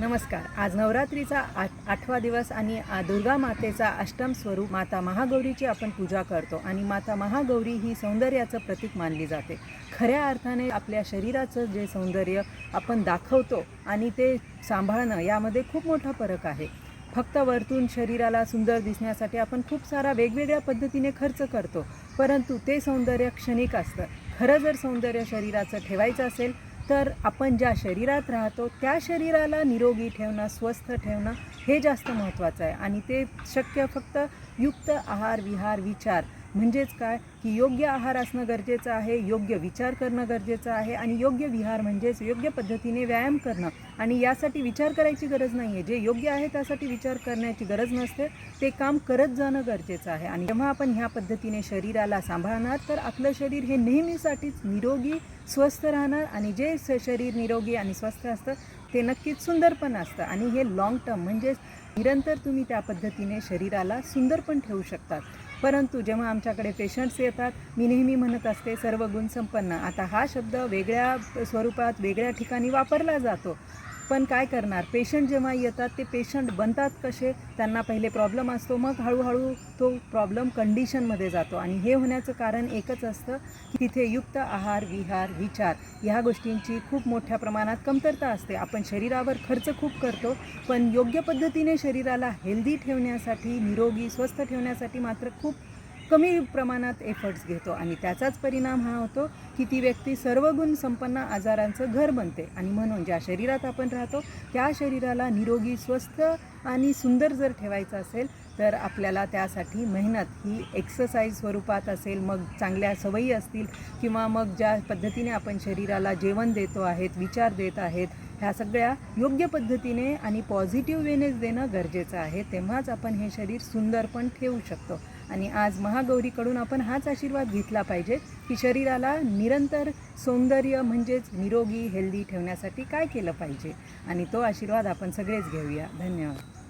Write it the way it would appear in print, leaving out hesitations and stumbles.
नमस्कार. आज नवरात्रीचा 8वा दिवस आणि दुर्गा मातेचा अष्टम स्वरूप माता महागौरीची आपण पूजा करतो आणि माता महागौरी ही सौंदर्याचं प्रतीक मानली जाते. खऱ्या अर्थाने आपल्या शरीराचं जे सौंदर्य आपण दाखवतो आणि ते सांभाळणं यामध्ये खूप मोठा फरक आहे. फक्त वरतून शरीराला सुंदर दिसण्यासाठी आपण खूप सारा वेगवेगळ्या पद्धतीने खर्च करतो, परंतु ते सौंदर्य क्षणिक असतं. खरं जर सौंदर्य शरीराचं ठेवायचं असेल तर आपण ज्या शरीरात राहतो त्या शरीराला निरोगी ठेवणं, स्वस्थ ठेवणं हे जास्त महत्त्वाचं आहे. आणि ते शक्य फक्त युक्त आहार, विहार, विचार म्हणजेच काय की योग्य आहार असणं गरजेचं आहे, योग्य विचार करणं गरजेचं आहे आणि योग्य विहार म्हणजेच योग्य पद्धतीने व्यायाम करणं. आणि यासाठी विचार करायची गरज नाही आहे. जे योग्य आहे त्यासाठी विचार करण्याची गरज नसते, ते काम करत जाणं गरजेचं आहे. आणि जेव्हा आपण ह्या पद्धतीने शरीराला सांभाळणार तर आपलं शरीर हे नेहमीसाठीच निरोगी, स्वस्थ राहणार. आणि जे शरीर निरोगी आणि स्वस्थ असतं ते नक्कीच सुंदर पण असतं. आणि हे लाँग टर्म म्हणजेच निरंतर तुम्ही त्या पद्धतीने शरीराला सुंदर पण ठेवू शकतात. परंतु जेव्हा आमच्याकडे पेशंट्स येतात, मी नेहमी म्हणत असते सर्व गुणसंपन्न. आता हा शब्द वेगळ्या स्वरूपात वेगळ्या ठिकाणी वापरला जातो, पण काय करणार, पेशंट जेव्हा येतात ते पेशंट बनतात कसे, त्यांना पहिले प्रॉब्लेम असतो, मग हळूहळू तो प्रॉब्लेम कंडिशनमध्ये जातो. आणि हे होण्याचं कारण एकच असतं की तिथे युक्त आहार, विहार, विचार ह्या गोष्टींची खूप मोठ्या प्रमाणात कमतरता असते. आपण शरीरावर खर्च खूप करतो, पण योग्य पद्धतीने शरीराला हेल्दी ठेवण्यासाठी, निरोगी स्वस्थ ठेवण्यासाठी मात्र खूप कमी प्रमाणात एफर्ट्स घेतो. आणि त्याचाच परिणाम हा होतो की ती व्यक्ती सर्व गुण संपन्न आजारांचं घर बनते. आणि म्हणून ज्या शरीरात आपण राहतो त्या शरीराला निरोगी, स्वस्थ आणि सुंदर जर ठेवायचं असेल तर आपल्याला त्यासाठी मेहनत ही एक्सरसाइज स्वरूपात असेल, मग चांगल्या सवयी असतील, किंवा मग ज्या पद्धतीने आपण शरीराला जेवण देतो आहेत, विचार देत आहेत, ह्या सगळ्या योग्य पद्धतीने आणि पॉझिटिव्ह वेनेच देणं गरजेचं आहे. तेव्हाच आपण हे शरीर सुंदर पण ठेवू शकतो. आणि आज महागौरीकडून आपण हाच आशीर्वाद घेतला पाहिजे की शरीराला निरंतर सौंदर्य म्हणजेच निरोगी, हेल्दी ठेवण्यासाठी काय केलं पाहिजे. आणि तो आशीर्वाद आपण सगळेच घेऊया. धन्यवाद.